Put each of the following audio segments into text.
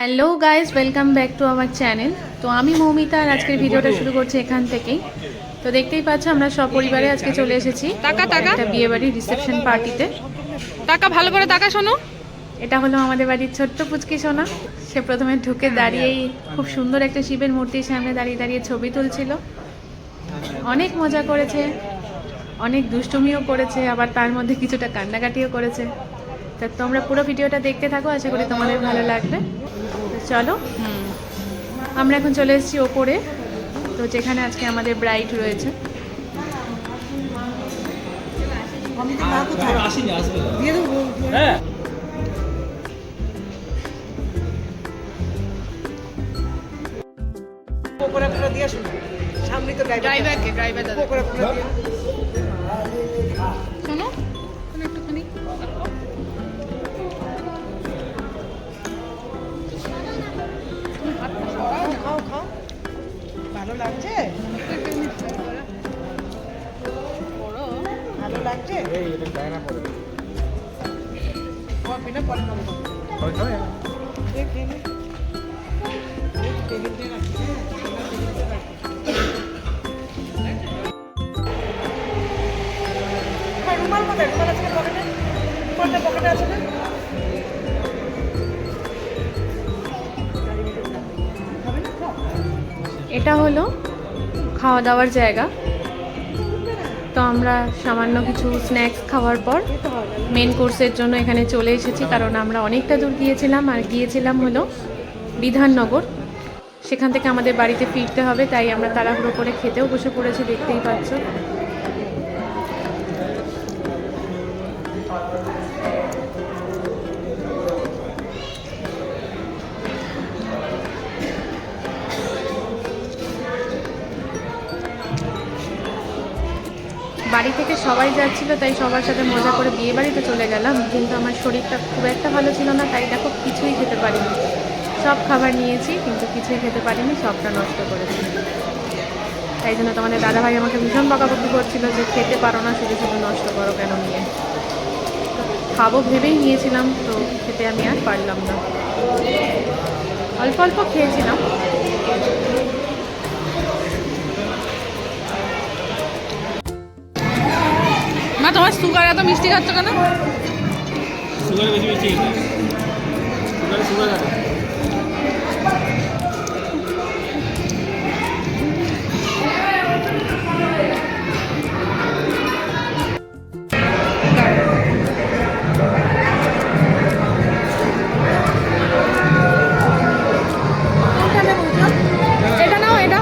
Hello guys, welcome back to our channel. তো আমি মৌমিতা আর আজকের ভিডিওটা শুরু করছি এখান থেকেই। তো দেখতেই পাচ্ছ আমরা সপরিবারে আজকে চলে এসেছি একটা বিয়ে বাড়ির রিসেপশন পার্টিতে। টাকা ভালো করে টাকা শোনো। এটা হলো আমাদের বাড়ির ছোট্ট পুচকি সোনা। সে প্রথমে ঢুকে দাঁড়িয়েই খুব সুন্দর একটা শিবের মূর্তির সামনে দাঁড়িয়ে দাঁড়িয়ে ছবি তুলছিল। অনেক মজা করেছে, অনেক দুষ্টুমিও করেছে, আবার তার মধ্যে কিছুটা কান্নাকাটিও করেছে। তো তোমরা পুরো ভিডিওটা দেখতে থাকো, আশা করি তোমাদের ভালো লাগবে। তো চলো, আমরা এখন চলে এসেছি ওপরে, তো যেখানে আজকে আমাদের ব্রাইড রয়েছে। শোনো একটুখানি ভালো লাগছে, ভালো লাগছে। রুমাল কোথায়? রুমাল আছে পকেটে? রুমালটা পকেটে আছে না? এটা হলো খাওয়া দাওয়ার জায়গা। তো আমরা সামান্য কিছু স্ন্যাক্স খাওয়ার পর মেন কোর্সের জন্য এখানে চলে এসেছি, কারণ আমরা অনেকটা দূর গিয়েছিলাম, আর গিয়েছিলাম হলো বিধাননগর। সেখান থেকে আমাদের বাড়িতে ফিরতে হবে, তাই আমরা তাড়াহুড়ো করে খেতেও বসে পড়েছি, দেখতেই পাচ্ছ। বাড়ি থেকে সবাই যাচ্ছিল, তাই সবার সাথে মজা করে বিয়ে বাড়িতে চলে গেলাম। কিন্তু আমার শরীরটা খুব একটা ভালো ছিল না, তাই দেখো কিছুই খেতে পারিনি। সব খাবার নিয়েছি কিন্তু কিছুই খেতে পারিনি, সবটা নষ্ট করেছি। তাই জন্য তোমাদের দাদাভাই আমাকে ভীষণ বকাবকি করছিল যে খেতে পারো না, শুধু শুধু নষ্ট করো কেন নিয়ে। খাবো ভেবেই নিয়েছিলাম, তো খেতে আমি আর পারলাম না, অল্প অল্প খেয়েছিলাম। মা, তোমার সুগার এত মিষ্টি খাচ্ছ কেন? সুগার বেশি বেশি সুগার আছে। এটা নাও, এটা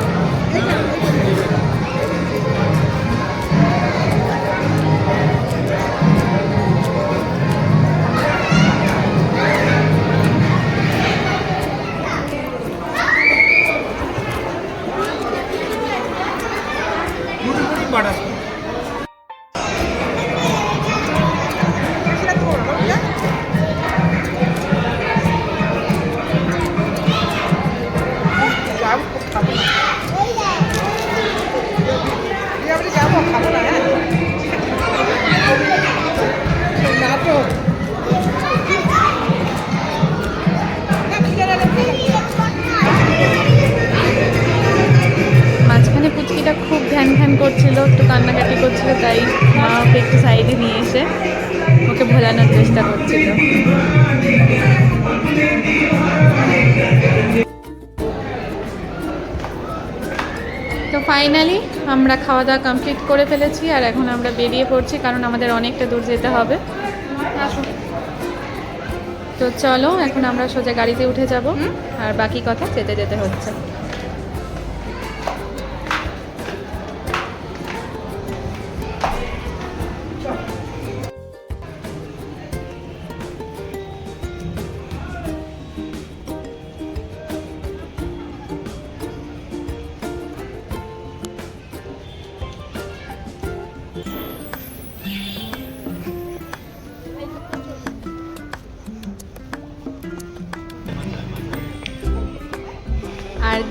বাটা যাবো, খাবো না। হ্যাঁ না তো মাঝখানে পুচকিটা খুব ধ্যান ধ্যান করছিল, একটু কান্নাকাটি করছিল, তাই মা ওকে একটু সাইডে নিয়ে এসে ওকে ভোলানোর চেষ্টা করছিল। তো ফাইনালি আমরা খাওয়া দাওয়া কমপ্লিট করে ফেলেছি, আর এখন আমরা বেরিয়ে পড়ছি, কারণ আমাদের অনেকটা দূর যেতে হবে। তো চলো, এখন আমরা সোজা গাড়িতে উঠে যাব, আর বাকি কথা যেতে যেতে হচ্ছে।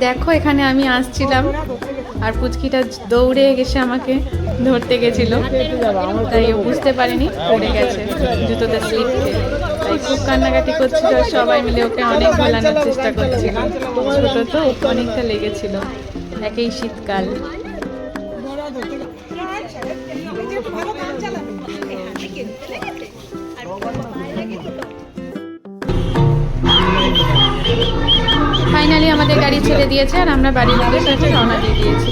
দেখো এখানে আমি আসছিলাম আর পুচকিটা দৌড়ে এসে আমাকে ধরতে গেছিল, তাই ও বুঝতে পারেনি পড়ে গেছে জুতোতে স্লিপ খেয়ে। তাই খুব কান্নাকাটি করছিল, আর সবাই মিলে ওকে অনেক ভোলানোর চেষ্টা করছিল। ছোট তো অনেকটা লেগেছিল, একেই শীতকাল। ফাইনালি আমাদের গাড়ি ছেড়ে দিয়েছে আর আমরা বাড়ির উদ্দেশ্যে রওনা দিয়ে দিয়েছি।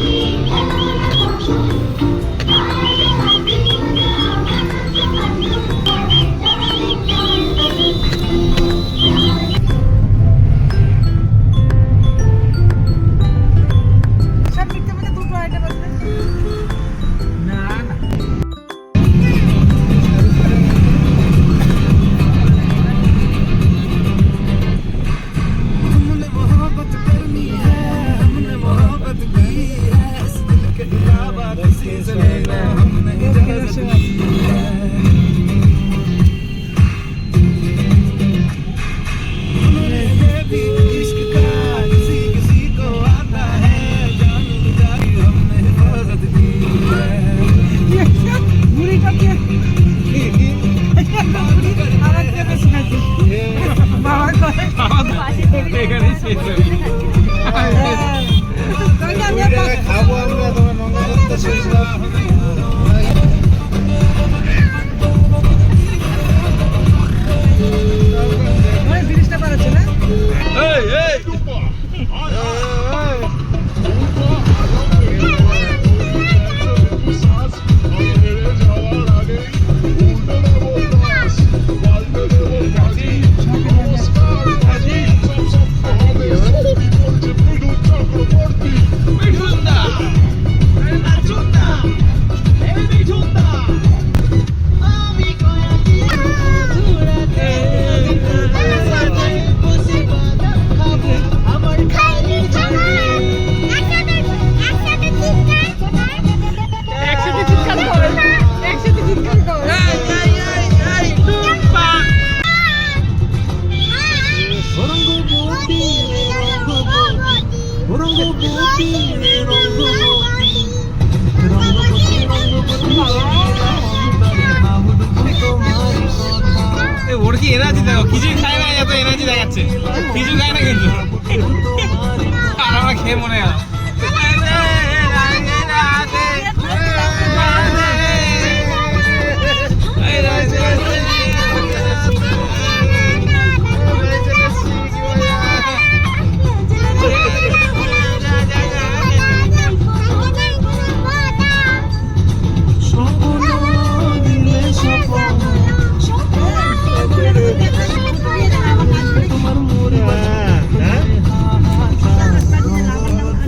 সব মিথ্যে মিথ্যে দুটো আইটেম আছে। বুড়িটা দিয়ে আমার থেকে বেশি খাইছে। বাবা করে এখানেই শেষ হয়ে গেছে। তাহলে আমি আর পাঁচ- খাবো আমরা তোমার মঙ্গলবার শেষ ওই ব্রিজটা পার হচ্ছে না? এই, এই। একসাথে চিৎকার করে, একসাথে চিৎকার করে। এ, ওর কি এনার্জি দেখো, কিছুই খায় না, এত এনার্জি দেখাচ্ছে। কিছু খায় না কিন্তু, আর আমরা খেয়ে মনে হয়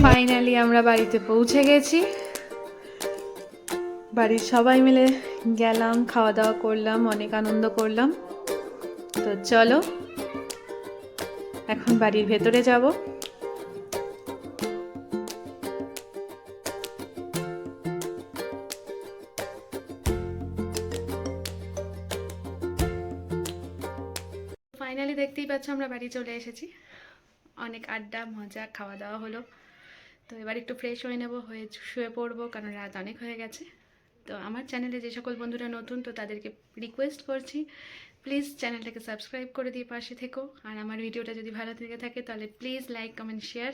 ফাইনালি আমরা বাড়িতে পৌঁছে গেছি। বাড়ির সবাই মিলে গেলাম, খাওয়া দাওয়া করলাম, অনেক আনন্দ করলাম। তো চলো এখন বাড়ির ভেতরে যাব। ফাইনালি দেখতেই পাচ্ছ আমরা বাড়ি চলে এসেছি। অনেক আড্ডা মজা খাওয়া দাওয়া হলো। তো এবার একটু ফ্রেশ হয়ে নেবো, হয়ে শুয়ে পড়বো, কারণ রাত অনেক হয়ে গেছে। তো আমার চ্যানেলে যে সকল বন্ধুরা নতুন, তো তাদেরকে রিকোয়েস্ট করছি প্লিজ চ্যানেলটাকে সাবস্ক্রাইব করে দিয়ে পাশে থেকো। আর আমার ভিডিওটা যদি ভালো লেগে থাকে তাহলে প্লিজ লাইক কমেন্ট শেয়ার।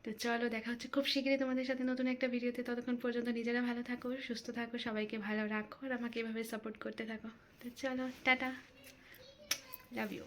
তো চলো দেখা হচ্ছে খুব শীঘ্রই তোমাদের সাথে নতুন একটা ভিডিওতে। ততক্ষণ পর্যন্ত নিজেরা ভালো থাকো, সুস্থ থাকো, সবাইকে ভালো রাখো আর আমাকে এভাবে সাপোর্ট করতে থাকো। তো চলো টাটা, লাভ ইউ।